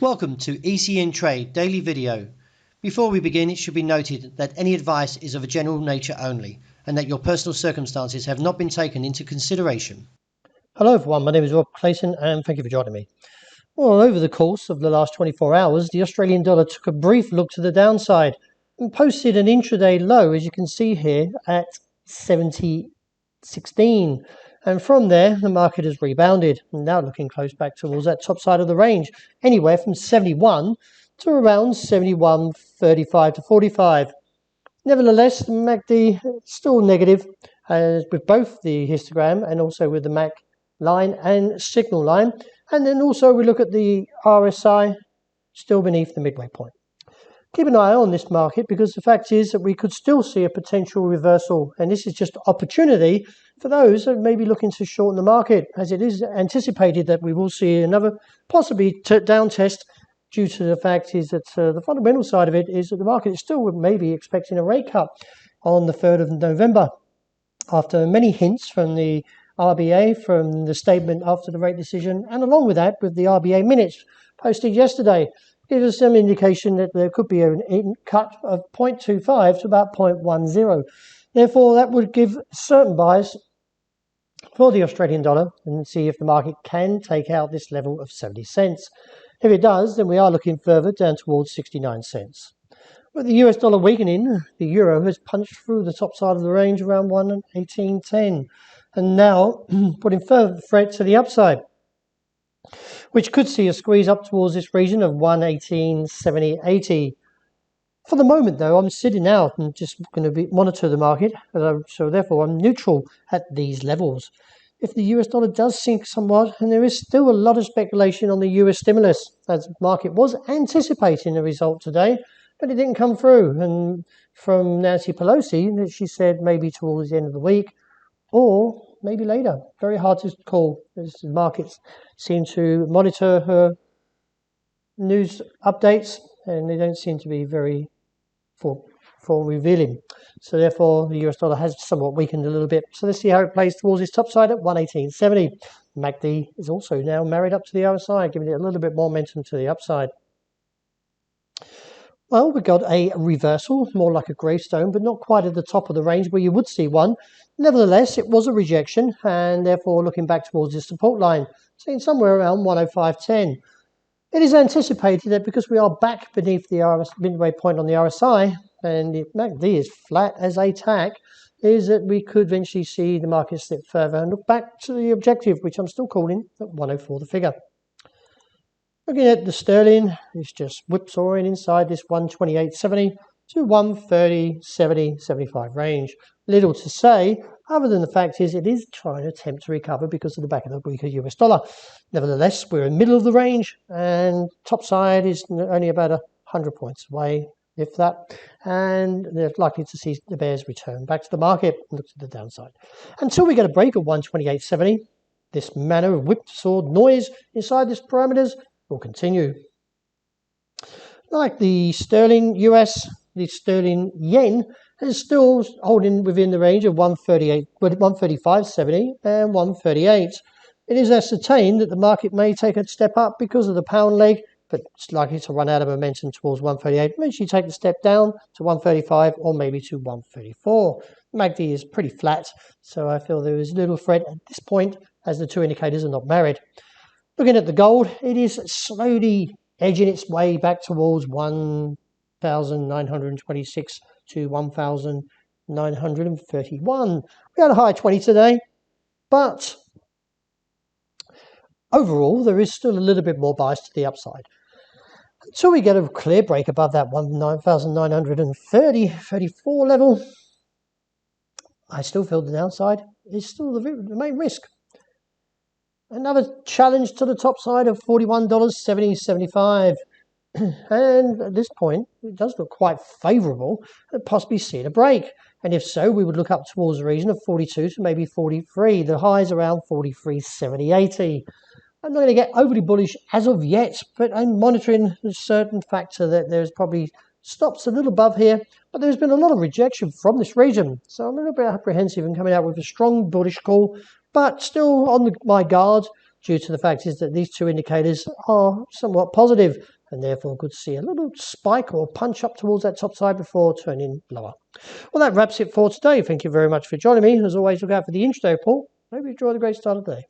Welcome to ECNTRADE Daily Video. Before we begin, it should be noted that any advice is of a general nature only and that your personal circumstances have not been taken into consideration. Hello everyone, my name is Rob Clayton and thank you for joining me. Well, over the course of the last 24 hours, the Australian dollar took a brief look to the downside and posted an intraday low, as you can see here, at 70.16. And from there, the market has rebounded, now looking close back towards that top side of the range, anywhere from 71 to around 71.35 to 45. Nevertheless, the MACD still negative, with both the histogram and also with the MAC line and signal line. And then also we look at the RSI, still beneath the midway point. Keep an eye on this market because the fact is that we could still see a potential reversal, and this is just opportunity for those that may be looking to shorten the market, as it is anticipated that we will see another possibly down test, due to the fact is that the fundamental side of it is that the market is still maybe expecting a rate cut on the 3rd of November after many hints from the RBA, from the statement after the rate decision, and along with that, with the RBA minutes posted yesterday, gives us some indication that there could be a cut of 0.25 to about 0.10. Therefore, that would give certain bias for the Australian dollar and see if the market can take out this level of 70 cents. If it does, then we are looking further down towards 69 cents. With the US dollar weakening, the euro has punched through the top side of the range around 118.10 and now putting further threat to the upside, which could see a squeeze up towards this region of 118.70.80. For the moment, though, I'm sitting out and just going to monitor the market, so therefore I'm neutral at these levels. If the US dollar does sink somewhat, and there is still a lot of speculation on the US stimulus, as the market was anticipating a result today, but it didn't come through. And from Nancy Pelosi, she said maybe towards the end of the week, or maybe later. Very hard to call, as the markets seem to monitor her news updates, and they don't seem to be very for revealing. So therefore, the US dollar has somewhat weakened a little bit. So let's see how it plays towards its top side at 118.70. MACD is also now married up to the RSI, giving it a little bit more momentum to the upside. Well, we got a reversal, more like a gravestone, but not quite at the top of the range where you would see one. Nevertheless, it was a rejection, and therefore looking back towards the support line, seeing somewhere around 105.10. It is anticipated that because we are back beneath the midway point on the RSI, and the MACD is flat as a tack, is that we could eventually see the market slip further and look back to the objective, which I'm still calling at 104 the figure. Looking at the sterling, it's just whipsawing inside this 128.70 to 130.70, 75 range. Little to say, other than the fact is it is trying to attempt to recover because of the back of the weaker US dollar. Nevertheless, we're in the middle of the range, and top side is only about 100 points away, if that, and they're likely to see the bears return back to the market and look to the downside. Until we get a break of 128.70, this manner of whipsawed noise inside this parameters will continue. Like the sterling US, the sterling yen is still holding within the range of 135.70 and 138. It is ascertained that the market may take a step up because of the pound leg, but it's likely to run out of momentum towards 138. Eventually take a step down to 135 or maybe to 134. MACD is pretty flat, so I feel there is little threat at this point as the two indicators are not married. Looking at the gold, it is slowly edging its way back towards 1,926 to 1,931. We had a high 20 today, but overall there is still a little bit more bias to the upside. Until we get a clear break above that 1,934 level, I still feel the downside is still the main risk. Another challenge to the top side of $41.70.75. And at this point, it does look quite favourable at possibly seeing a break. And if so, we would look up towards the region of 42 to maybe 43. The highs around 43.70.80. I'm not going to get overly bullish as of yet, but I'm monitoring a certain factor that there's probably stops a little above here, but there's been a lot of rejection from this region. So I'm a little bit apprehensive in coming out with a strong bullish call, but still on my guard, due to the fact is that these two indicators are somewhat positive, and therefore could see a little spike or punch up towards that top side before turning lower. Well, that wraps it for today. Thank you very much for joining me. As always, look out for the intraday report. Hope you enjoy the great start of the day.